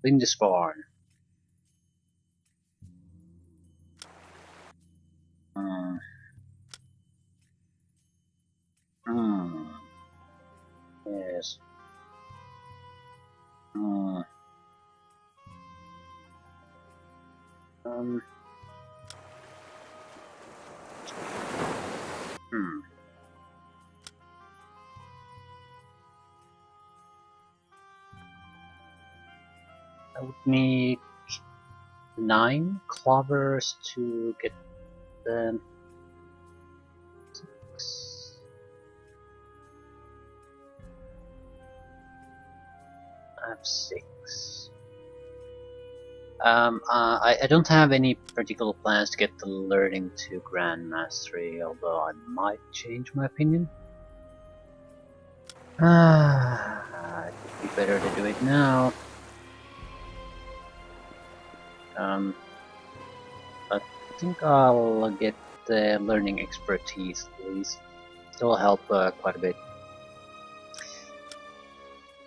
Lindisfarne. Hmm. Hmm. Yes. Hmm. Um. Hmm. I would need 9 clovers to get the 6. I have 6. I don't have any particular plans to get the learning to Grand Mastery, although I might change my opinion. It would be better to do it now. But I think I'll get the learning expertise at least. It'll help quite a bit.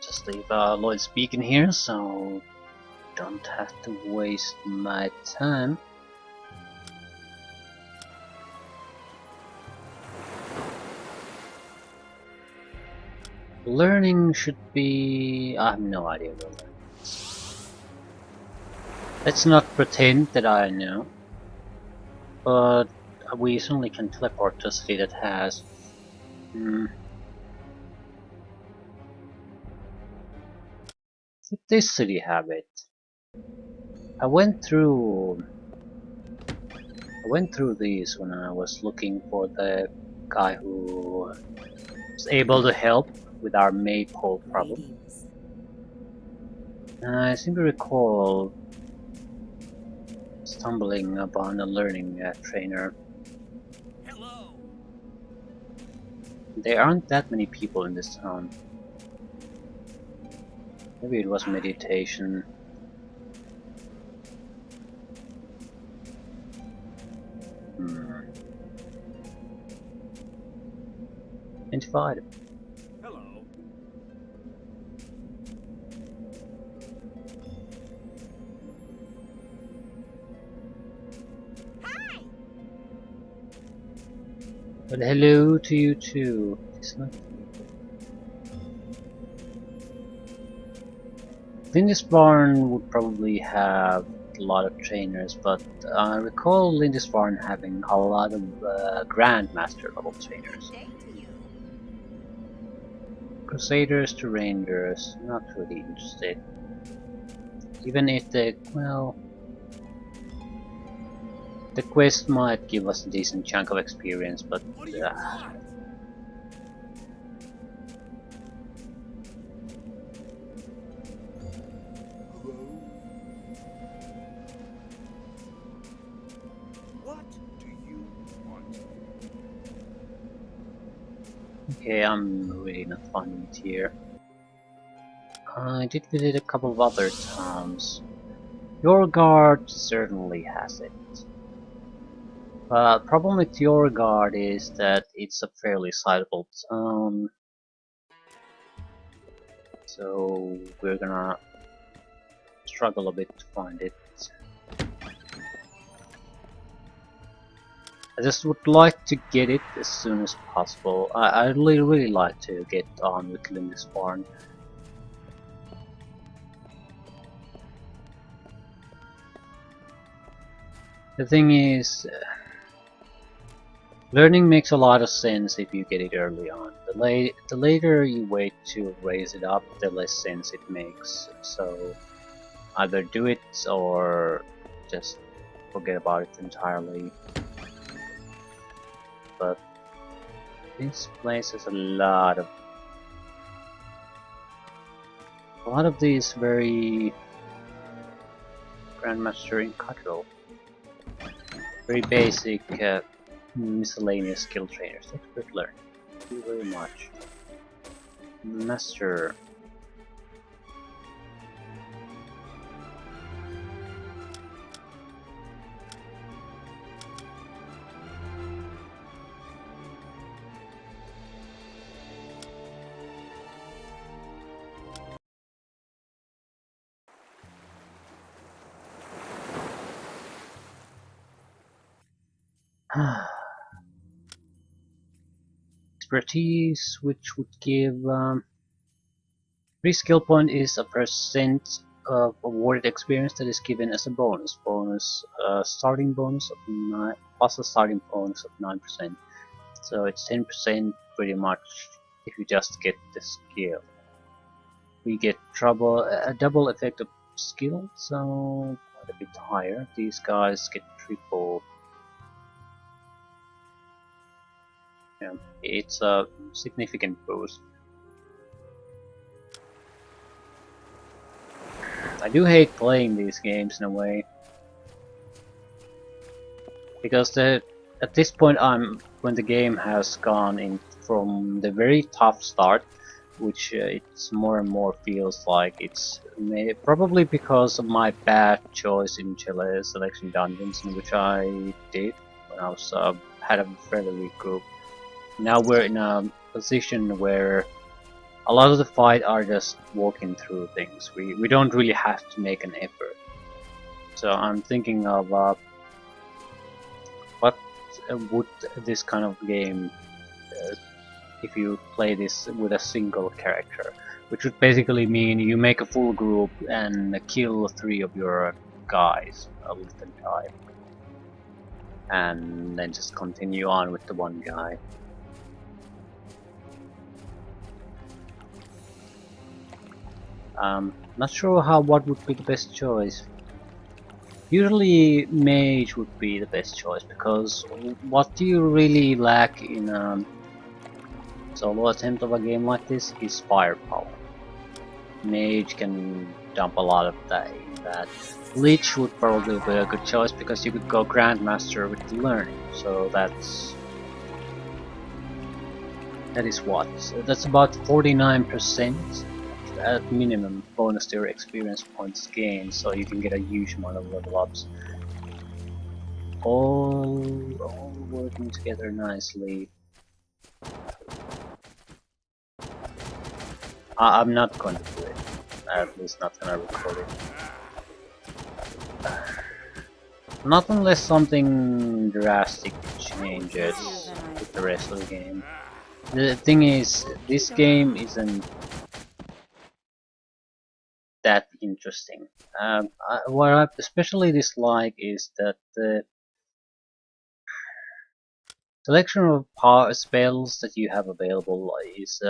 Just leave Lloyd speaking here, so don't have to waste my time. Learning should be... I have no idea where learning is. Let's not pretend that I know. But we certainly can teleport to a city that has... Did this city have it? I went through these when I was looking for the guy who was able to help with our maypole problem. I seem to recall stumbling upon a learning trainer. Hello. There aren't that many people in this town. Maybe it was meditation. Identified. Hello. Hi. Well, hello to you too. It's not Lindisfarne would probably have a lot of trainers, but I recall Lindisfarne having a lot of Grandmaster level trainers. Crusaders to Rangers, not really interested. Even if the quest might give us a decent chunk of experience, but What do you want? Hello. What do you want? okay, I'm really not finding it here. I did visit a couple of other towns. Your guard certainly has it. Problem with your guard is that it's a fairly sizable town, so we're gonna struggle a bit to find it. I just would like to get it as soon as possible. I'd really like to get on with Lindisfarne. The thing is, learning makes a lot of sense if you get it early on. The later you wait to raise it up, the less sense it makes. So either do it or just forget about it entirely. But this place has a lot of these very Grandmaster in Cuttle, very basic miscellaneous skill trainers. Expert learn. Thank you very much. Master. Expertise, which would give free skill point is a percent of awarded experience that is given as a bonus. Starting bonus of 9 plus a starting bonus of 9%. So it's 10% pretty much if you just get the skill. We get a double effect of skill, so quite a bit higher. These guys get triple. Yeah, it's a significant boost. I do hate playing these games in a way, because at this point when the game has gone in from the very tough start, which it's more and more feels like it's probably because of my bad choice in Chile selection dungeons, in which I did when I was had a fairly weak group. Now we're in a position where a lot of the fight are just walking through things. We don't really have to make an effort. So I'm thinking of what would this kind of game if you play this with a single character, which would basically mean you make a full group and kill 3 of your guys, let them die, and then just continue on with the one guy. Not sure what would be the best choice. Usually mage would be the best choice, because what you really lack in solo attempt of a game like this is firepower. Mage can dump a lot of that in that. Lich would probably be a good choice because you could go Grandmaster with the learning, so that is what? That's about 49% at minimum bonus to your experience points gained, so you can get a huge amount of level ups. All working together nicely. I'm not going to do it. At least not gonna record it. Not unless something drastic changes with the rest of the game. The thing is, this game isn't that interesting. What I especially dislike is that the selection of power spells that you have available is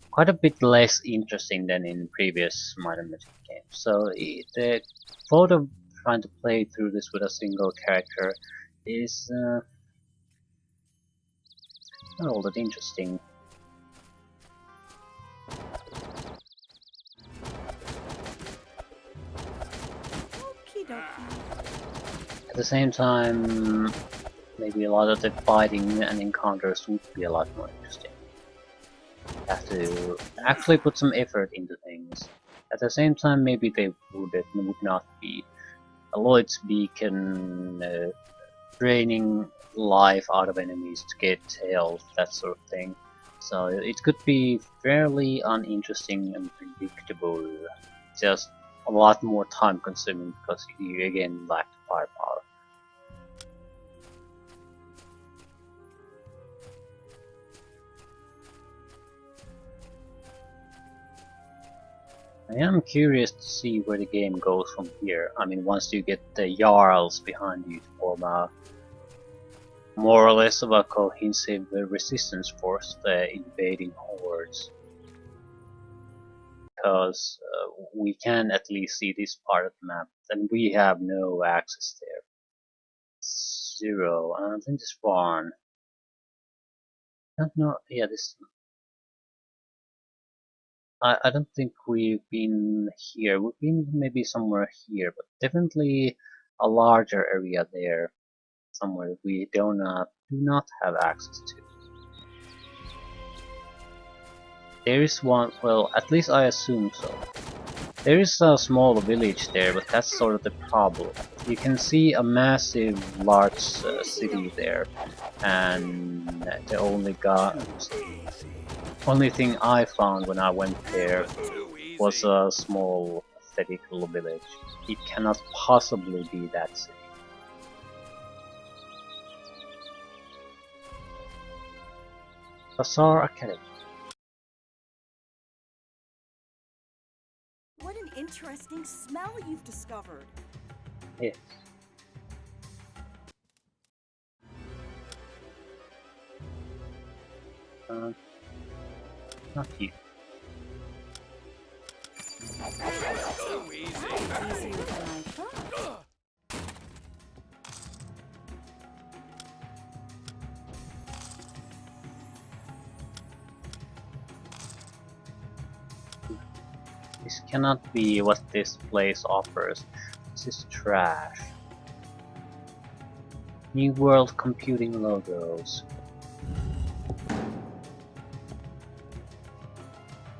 quite a bit less interesting than in previous Might and Magic games. So the thought of trying to play through this with a single character is not all that interesting. At the same time, maybe a lot of the fighting and encounters would be a lot more interesting. You have to actually put some effort into things. At the same time, maybe they would not be. Lloyd's Beacon, draining life out of enemies to get health, that sort of thing. So it could be fairly uninteresting and predictable. Just a lot more time consuming because you again lack firepower. I am curious to see where the game goes from here. I mean, once you get the Jarls behind you to form a more or less of a cohesive resistance force to the invading hordes. Because we can at least see this part of the map, and we have no access there. 0, I think this barn. I don't know, yeah, this. I don't think we've been here. We've been maybe somewhere here, but definitely a larger area there, somewhere we do not have access to. There is one, well, at least I assume so. There is a small village there, but that's sort of the problem. You can see a massive, large city there, and the only thing I found when I went there was a small, pathetic little village. It cannot possibly be that city. Bazaar Academy. What an interesting smell you've discovered. Yes. Not you. So easy. Easier than I thought. This cannot be what this place offers. This is trash. New World Computing logos.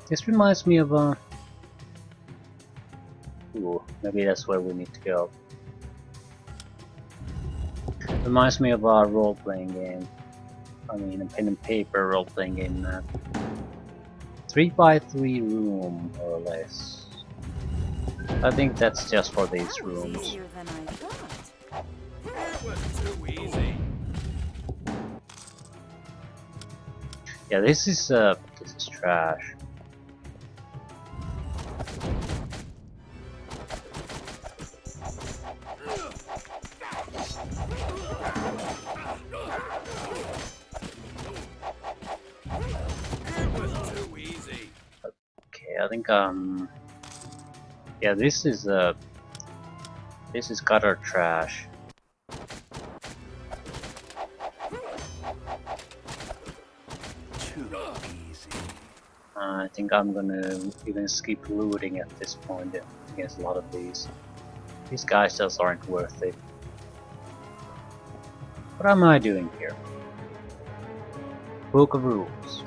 This reminds me of a... Ooh, maybe that's where we need to go. Reminds me of a role-playing game. I mean, a pen and paper role-playing game map. 3x3 room, or less. I think that's just for these That was rooms. easier than I thought. It was too easy. Yeah, this is trash. It was too easy. Okay, I think yeah, this is gutter trash. Too easy. I think I'm gonna even skip looting at this point against a lot of these. These guys just aren't worth it. What am I doing here? Book of Rules.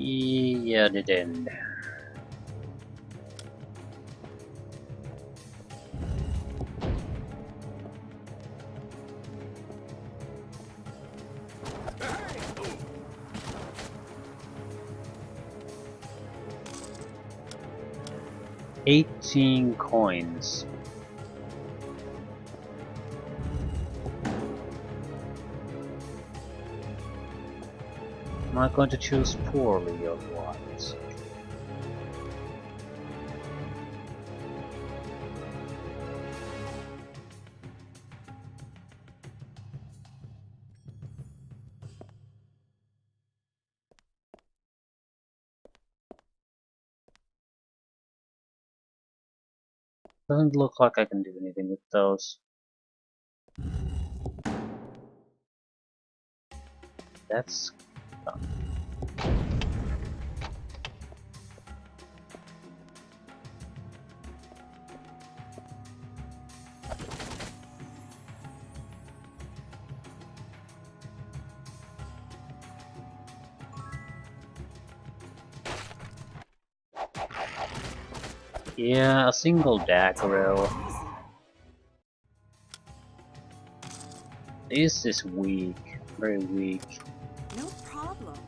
Yeah, dead end. Hey! 18 coins. Am I going to choose poorly or what? Doesn't look like I can do anything with those. That's... yeah, a single dagger. This is weak, very weak. No problem.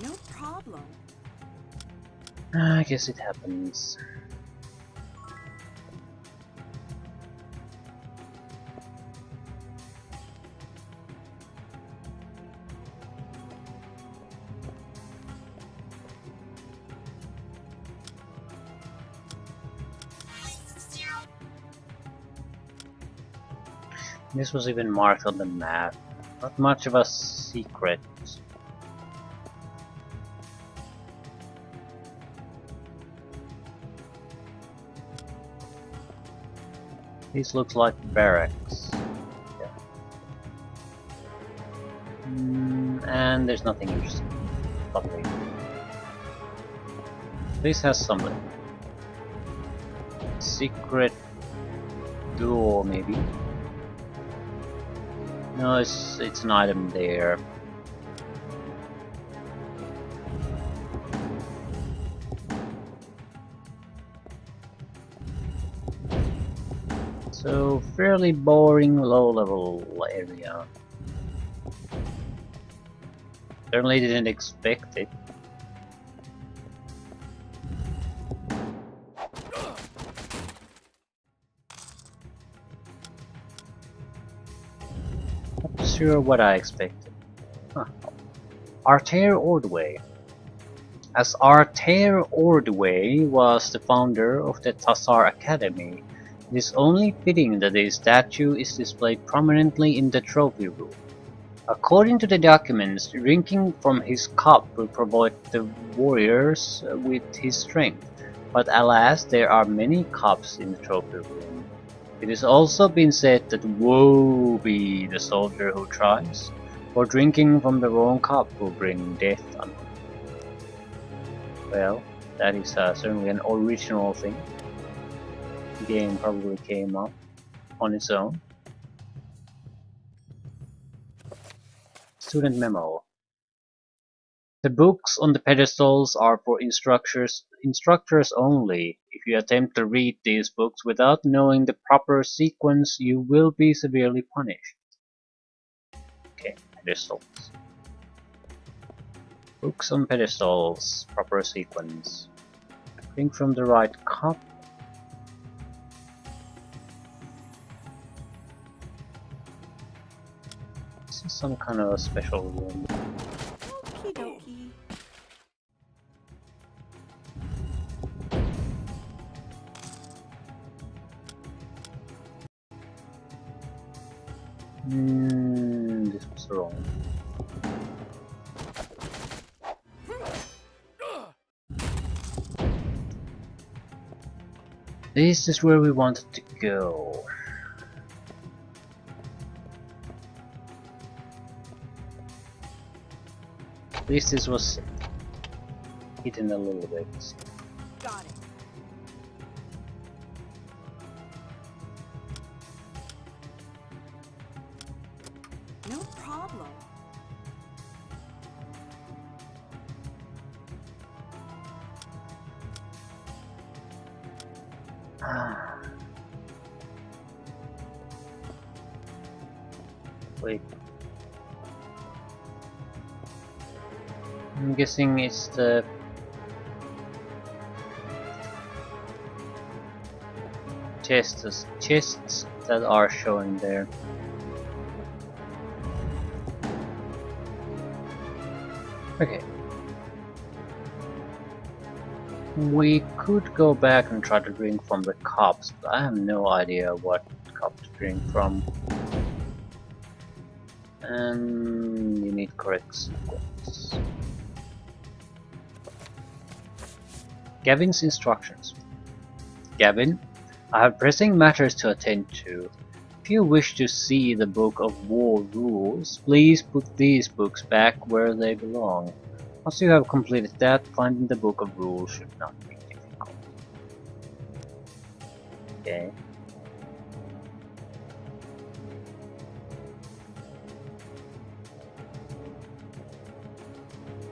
No problem. I guess it happens. This was even marked on the map. Not much of a secret. These look like barracks. Yeah. And and there's nothing interesting. Lovely. This has something. Secret door, maybe? No, it's an item there. So, fairly boring low-level area. Certainly didn't expect it. Not sure what I expected. Huh. Artair Ordway. As Artair Ordway was the founder of the Tassar Academy, it is only fitting that his statue is displayed prominently in the trophy room. According to the documents, drinking from his cup will provide the warriors with his strength, but alas, there are many cups in the trophy room. It has also been said that woe be the soldier who tries, for drinking from the wrong cup will bring death on him. Well, that is certainly an original thing. The game probably came up on its own. Student memo. The books on the pedestals are for instructors only. If you attempt to read these books without knowing the proper sequence, you will be severely punished. Okay, pedestals. Books on pedestals, proper sequence. Drink from the right cup. This is some kind of a special room. Okie dokie. This was wrong. This is where we wanted to go. At least this was hidden a little bit. Got it. No problem. Wait. I'm guessing it's the chests that are showing there. Okay. We could go back and try to drink from the cups, but I have no idea what cup to drink from. And you need correct sequence. Gavin's instructions. Gavin, I have pressing matters to attend to. If you wish to see the Book of War rules, please put these books back where they belong. Once you have completed that, finding the Book of Rules should not be difficult. Okay.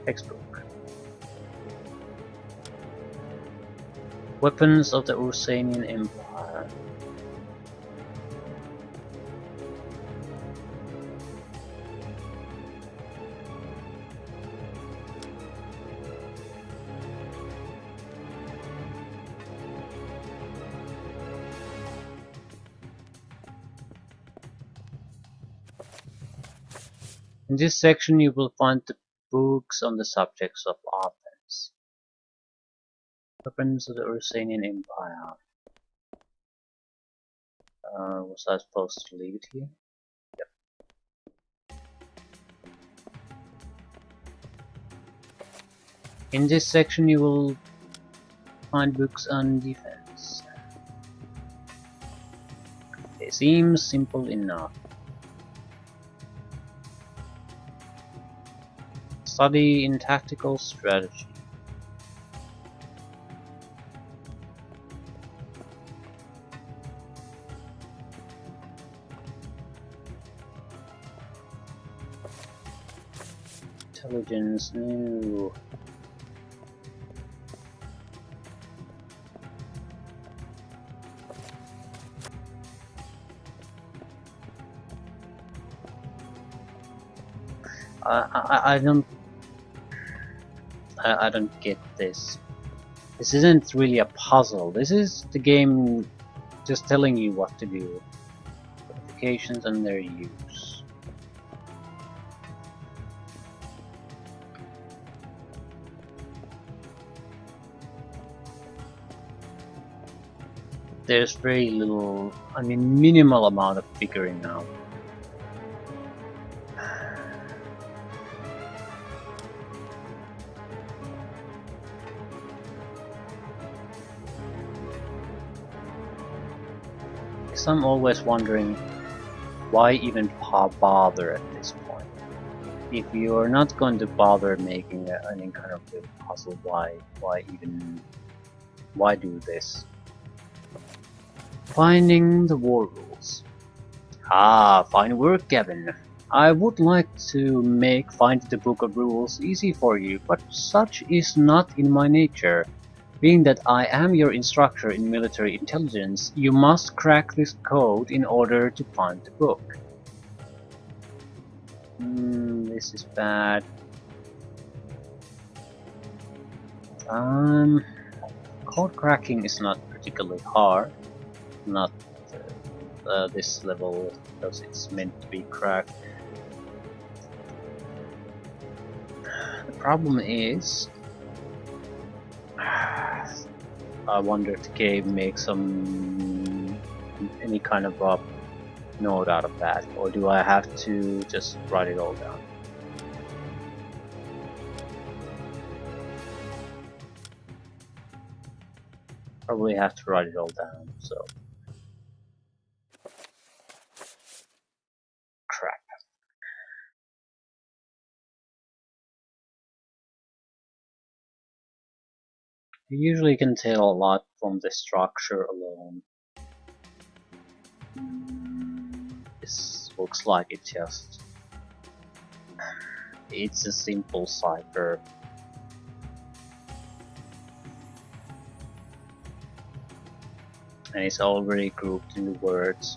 Textbook. Weapons of the Ursanian Empire. In this section you will find the books on the subjects of offense. Weapons of the Ursanian Empire. Was I supposed to leave it here? Yep. In this section you will find books on defense. It seems simple enough. Study in tactical strategy. Intelligence, no. I don't get this. This isn't really a puzzle. This is the game just telling you what to do. Applications and their use. There's very little, I mean minimal amount of figuring out. I'm always wondering why even bother at this point. If you're not going to bother making any kind of little puzzle, why do this? Finding the war rules. Ah, fine work, Gavin. I would like to make find the book of rules easy for you, but such is not in my nature. Being that I am your instructor in military intelligence, you must crack this code in order to find the book. This is bad. Code cracking is not particularly hard. Not this level, because it's meant to be cracked. The problem is, I wonder if the game makes any kind of a note out of that, or do I have to just write it all down? Probably have to write it all down, so crap. You usually can tell a lot from the structure alone. This looks like it's a simple cipher. And it's already grouped into words.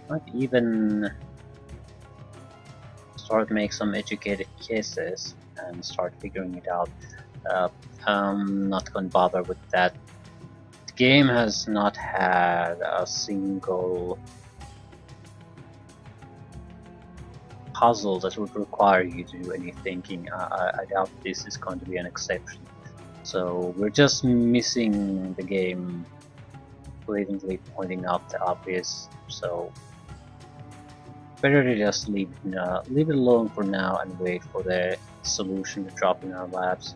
Might even start make some educated guesses and start figuring it out. I'm not gonna bother with that. The game has not had a single puzzle that would require you to do any thinking. I doubt this is going to be an exception. So we're just missing the game blatantly pointing out the obvious. So better to just leave it alone for now and wait for the solution to drop in our laps.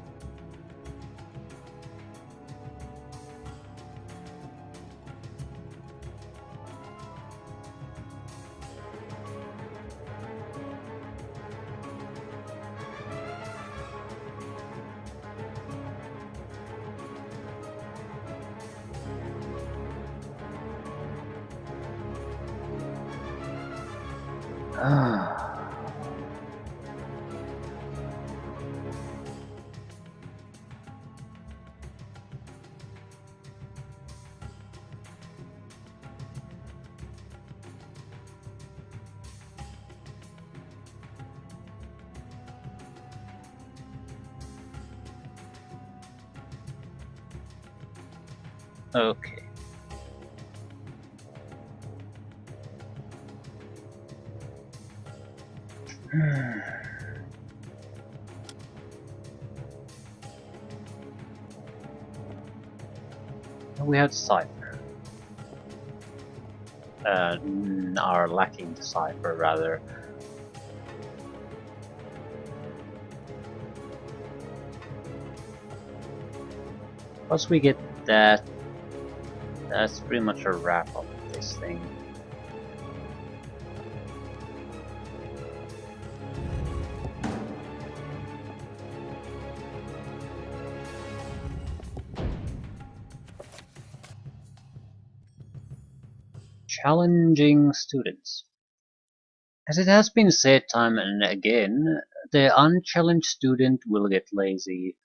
Okay. We have cipher. Are lacking the cipher rather. Once we get that that's pretty much a wrap of this thing. Challenging students. As it has been said time and again, the unchallenged student will get lazy.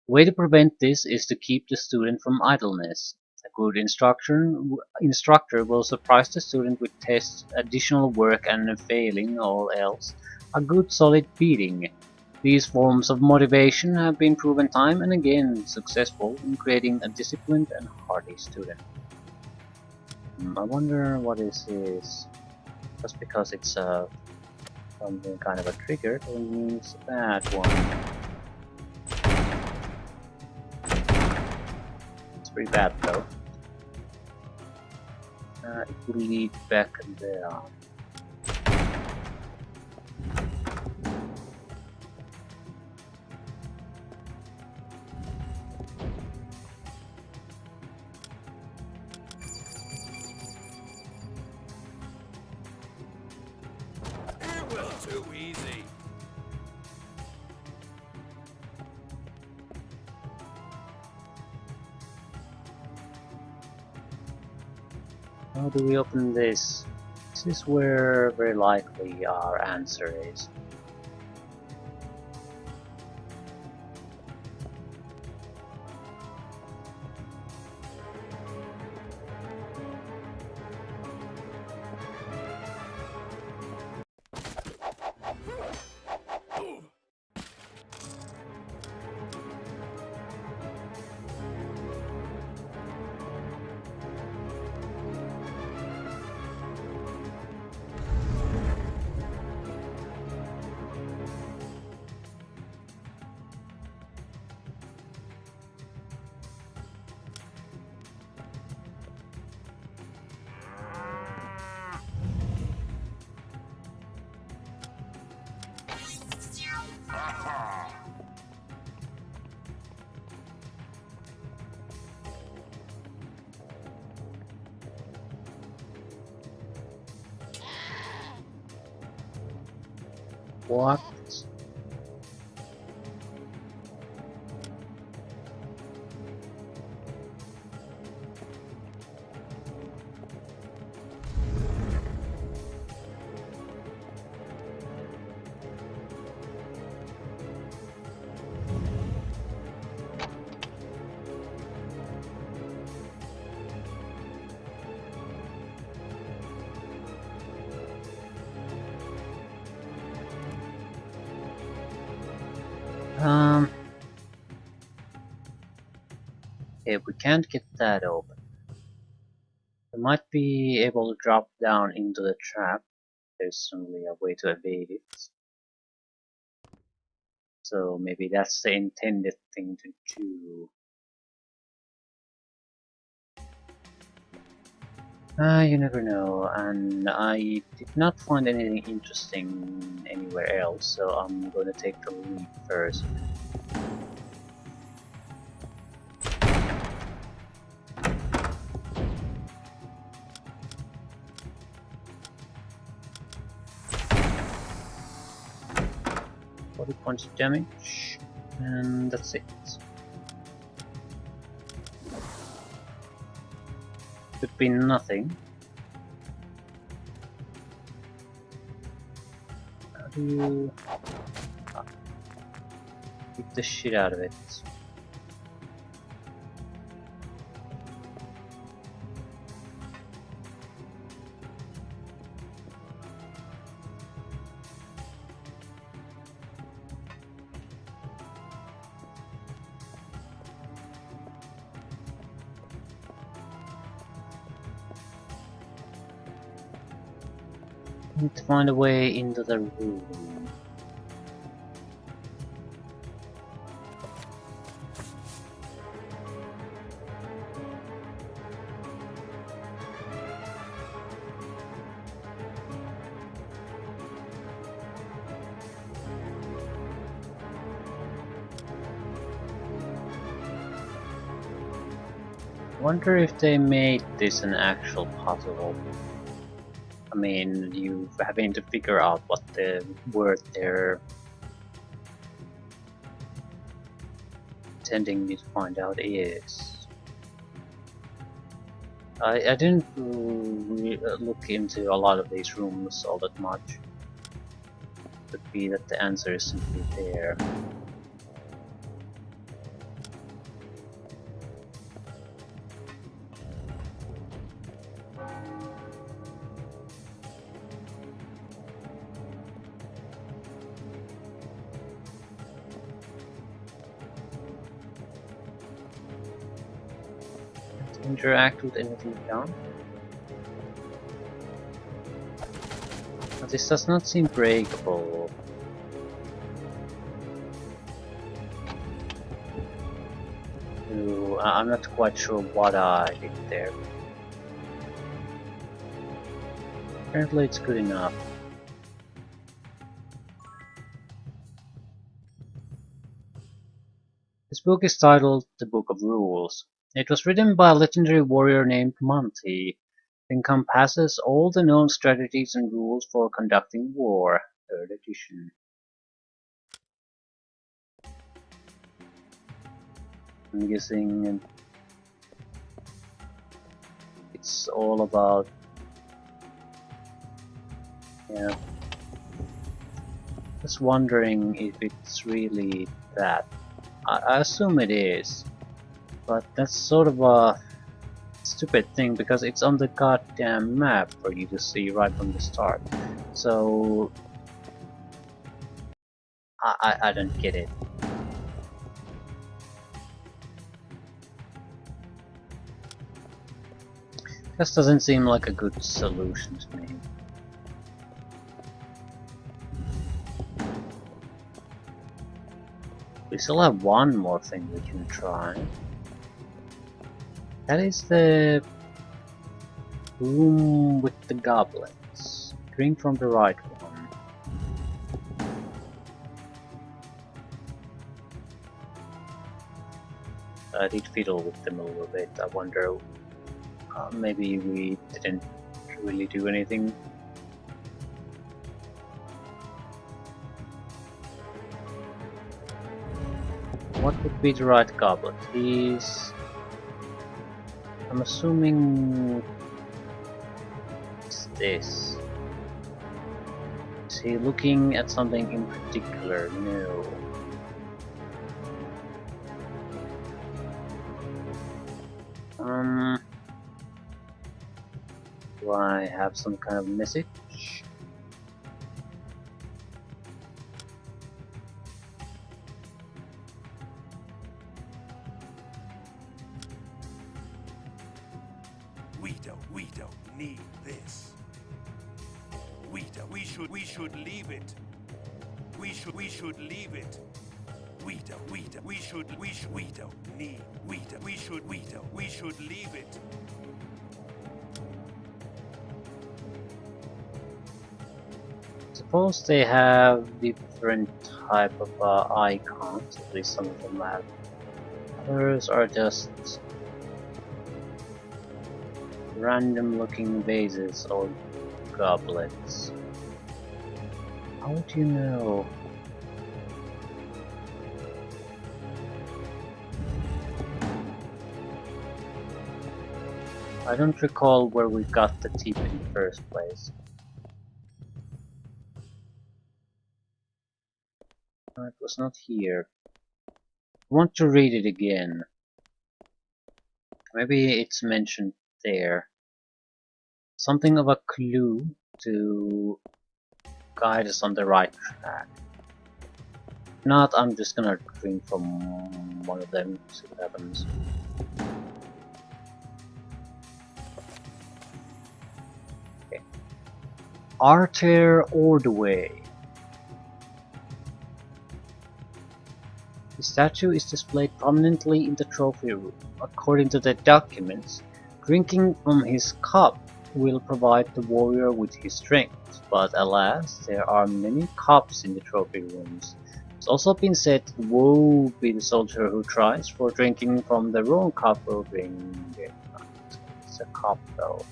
The way to prevent this is to keep the student from idleness. A good instructor will surprise the student with tests, additional work, and failing all else, a good solid beating. These forms of motivation have been proven time and again successful in creating a disciplined and hardy student. I wonder what this is. Just because it's something kind of a trigger, it means that one. It's pretty bad though. It will lead back there. That was too easy. How do we open this? This is where very likely our answer is. What? If we can't get that open, we might be able to drop down into the trap. There's only a way to evade it. So maybe that's the intended thing to do. You never know, and I did not find anything interesting anywhere else, so I'm gonna take the lead first. Body points of damage, and that's it. Could be nothing. How do you beat the shit out of it? Need to find a way into the room. Wonder if they made this an actual puzzle. I mean, you having to figure out what the word they're intending me to find out is. I didn't look into a lot of these rooms all that much. Could be that the answer is simply there. Interact with anything down? This does not seem breakable. I'm not quite sure what I did there. Apparently it's good enough. This book is titled The Book of Rules. It was written by a legendary warrior named Monty. It encompasses all the known strategies and rules for conducting war. 3rd edition. I'm guessing it's all about, yeah. Just wondering if it's really that. I assume it is, but that's sort of a stupid thing because it's on the goddamn map for you to see right from the start. So I don't get it. This doesn't seem like a good solution to me. We still have one more thing we can try. That is the room with the goblets. Drink from the right one. I did fiddle with them a little bit. I wonder, maybe we didn't really do anything. What would be the right goblet? I'm assuming it's this. Is he looking at something in particular? No. Do I have some kind of message? We don't need this. We should leave it. We should leave it. We don't need, we should leave it. Suppose they have different type of icons, at least some of them have. Others are just random looking vases or goblets. How would you know? I don't recall where we got the tip in the first place. No, it was not here. I want to read it again. Maybe it's mentioned there. Something of a clue to guide us on the right track. If not, I'm just gonna drink from one of them, see what happens. Okay. Arter Ordway. The statue is displayed prominently in the trophy room. According to the documents, drinking from his cup will provide the warrior with his strength, but alas, there are many cups in the trophy rooms, It's also been said, woe be the soldier who tries, for drinking from the wrong cup will bring it. It's a cup though.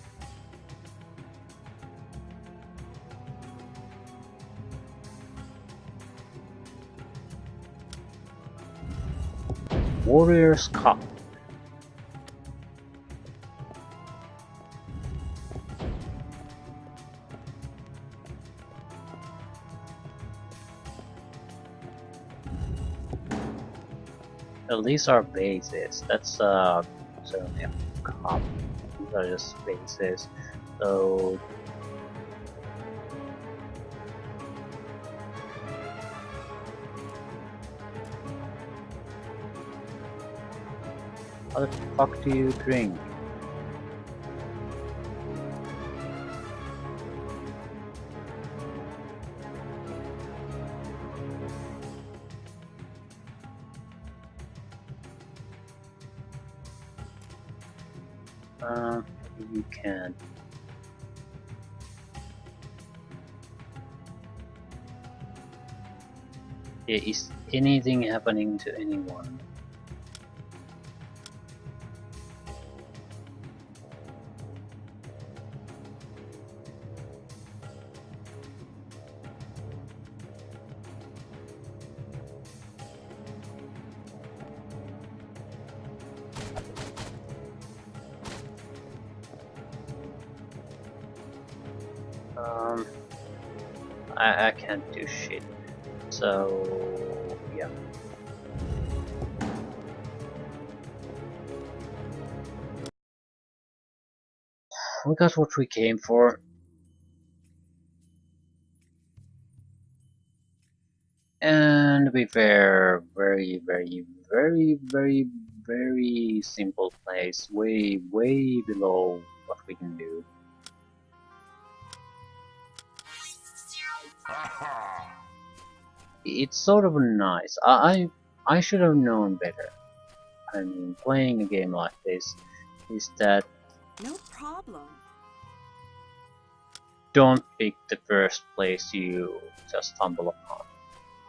Warrior's Cup. Well, these are bases. That's certainly a cup. These are just bases. So how the fuck do you drink? You can. Is anything happening to anyone? Um, I can't do shit. So yeah. We got what we came for. And to be fair, very simple place, way below what we can do. It's sort of nice. I should have known better. I mean, playing a game like this is that No problem. don't pick the first place you just stumble upon.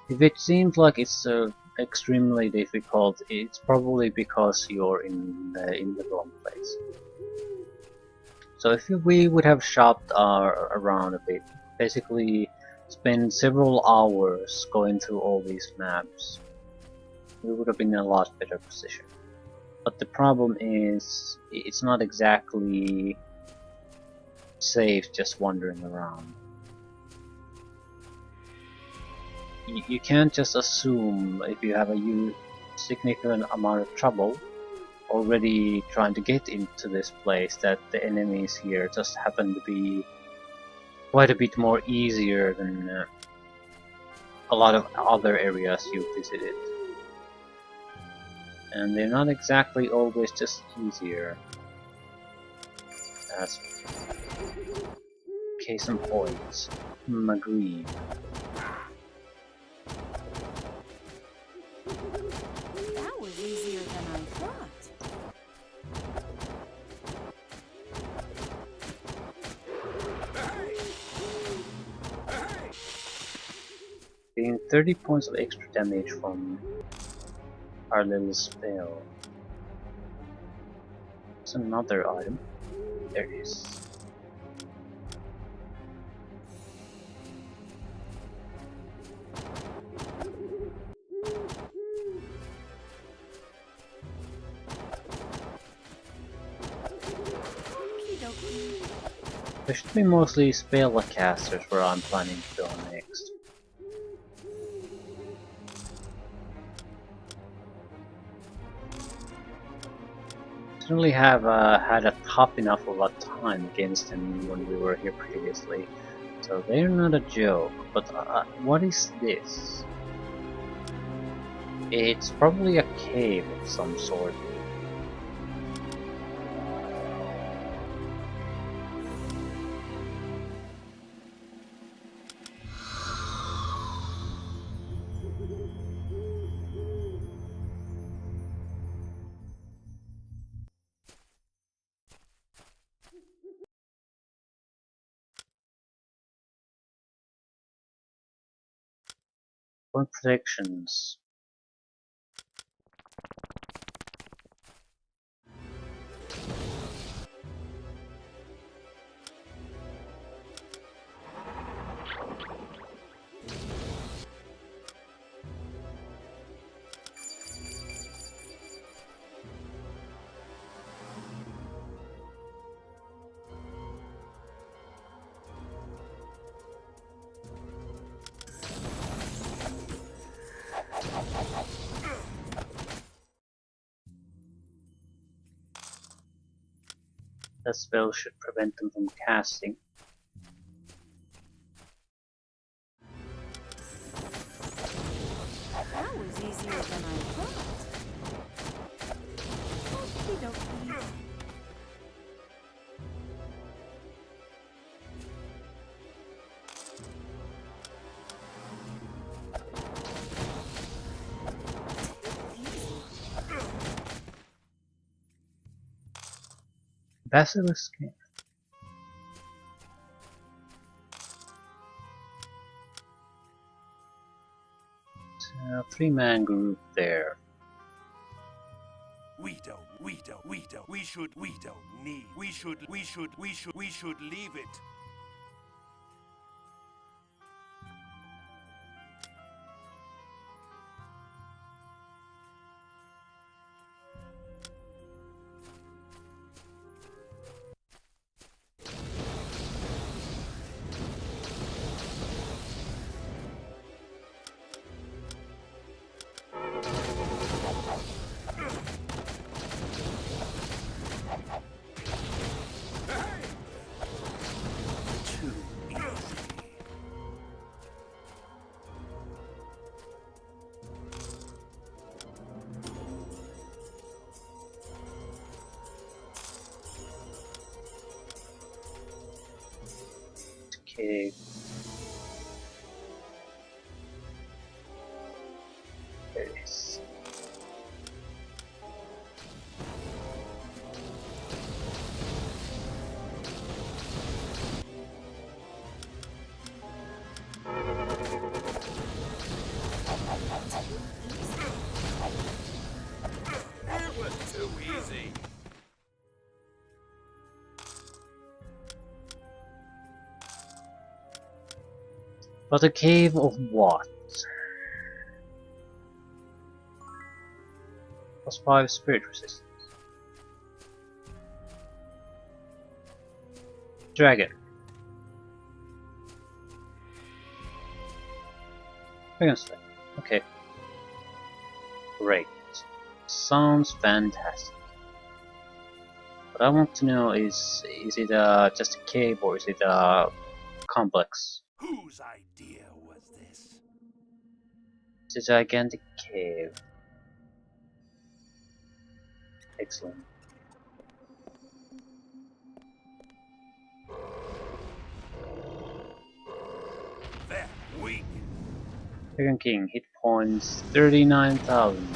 If it seems like it's extremely difficult, it's probably because you're in the wrong place. So if we would have shopped around a bit, basically spend several hours going through all these maps, we would have been in a lot better position. But the problem is, it's not exactly safe just wandering around. You can't just assume if you have a significant amount of trouble already trying to get into this place that the enemies here just happen to be quite a bit more easier than a lot of other areas you visited. And they're not exactly always just easier. As case in point, Maghreb. That was easier than I thought. Gain 30 points of extra damage from our little spell. There's another item. There it is. There should be mostly spellcasters where I'm planning to go next. Certainly have had a tough enough of a time against them when we were here previously, so they're not a joke. But what is this? It's probably a cave of some sort. Point protections. That spell should prevent them from casting. That was easier than I thought. Okey-dokey. Basilisk. 3-man group there. We don't need. We should leave it. Too easy. Okay. There it is. It was too easy. But a cave of what? +5 spirit resistance. Dragon. Dragon Slave. Okay. Great. Sounds fantastic. What I want to know is it just a cave or is it a complex? Whose idea was this? It's a gigantic cave. Excellent. They're weak. Dragon King, hit points 39,000.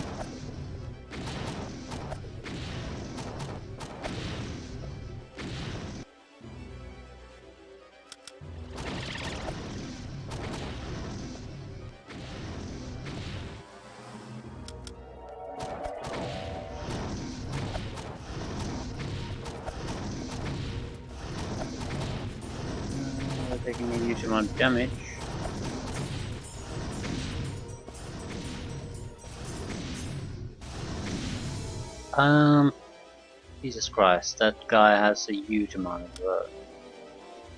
Taking a huge amount of damage. Jesus Christ, that guy has a huge amount of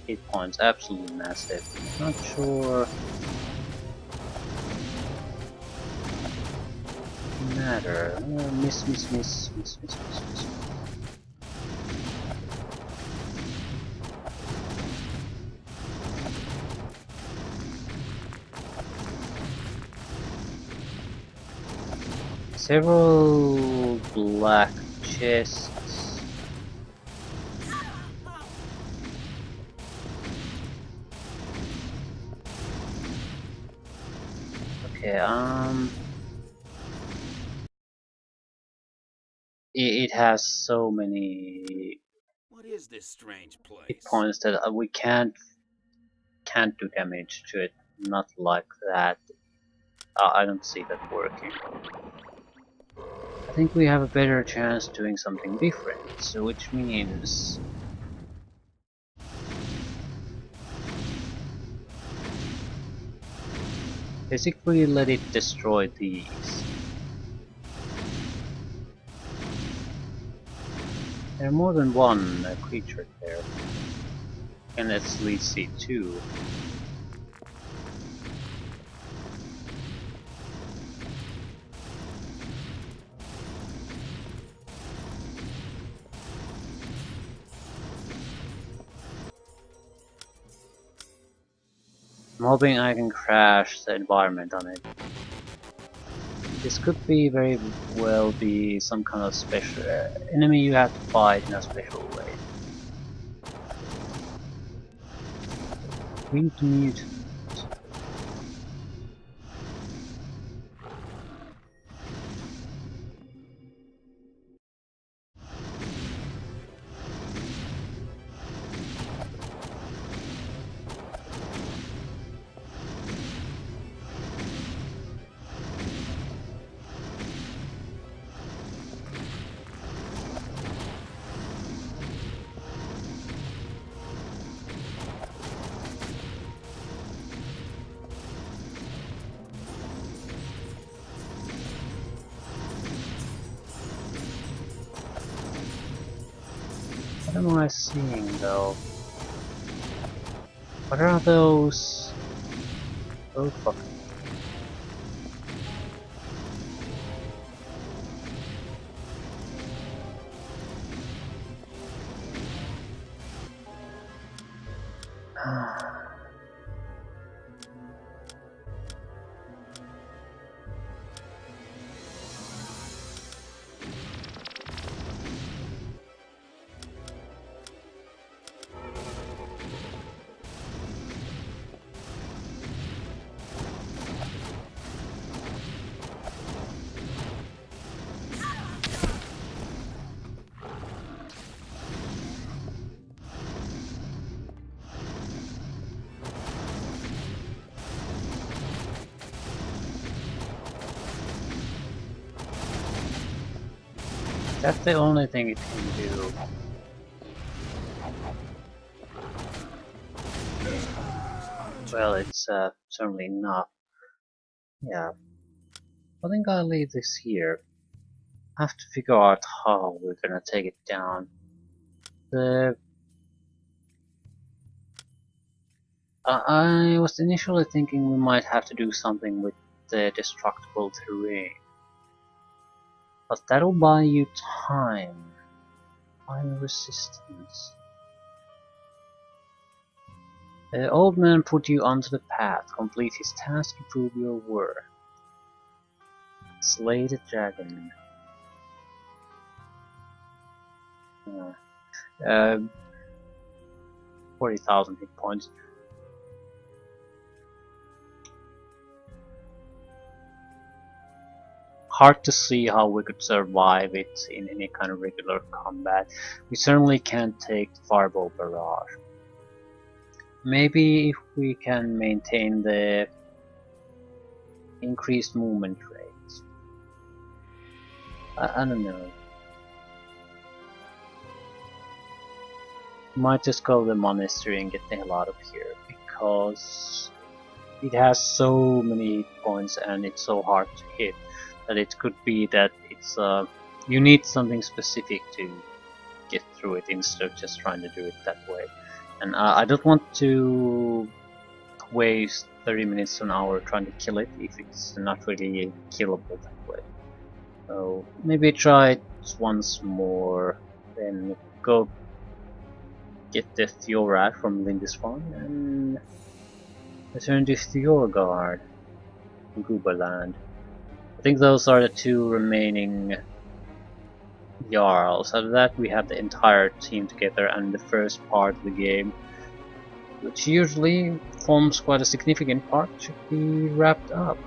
hit points, absolutely massive. Not sure. Matter. Miss. Several black chests. Okay, it has so many What is this strange hit place? points that we can't do damage to it. Not like that. I don't see that working. I think we have a better chance doing something different, so which means basically let it destroy these. There are more than one creature there, and let's at least see two. I'm hoping I can crash the environment on it. This could be very well be some kind of special enemy you have to fight in a special way. Winged mutant. What am I seeing though? What are those? Oh fuck. That's the only thing it can do. Well, it's certainly not. Yeah. I think I'll leave this here. I have to figure out how we're gonna take it down. The I was initially thinking we might have to do something with the destructible terrain. But that'll buy you time. Time resistance. The old man put you onto the path. Complete his task to prove your worth. Slay the dragon. 40,000 hit points. Hard to see how we could survive it in any kind of regular combat. We certainly can't take the Fireball Barrage. Maybe if we can maintain the increased movement rates. I don't know. Might just go to the monastery and get the hell out of here, because it has so many hit points and it's so hard to hit that it could be that it's you need something specific to get through it instead of just trying to do it that way. And I don't want to waste 30 minutes to an hour trying to kill it if it's not really killable that way. So maybe try it once more, then go get the Thiorat from Lindisfarne and return to Thiorgard in Guberland. I think those are the two remaining Jarls. After that we have the entire team together and the first part of the game, which usually forms quite a significant part, should be wrapped up.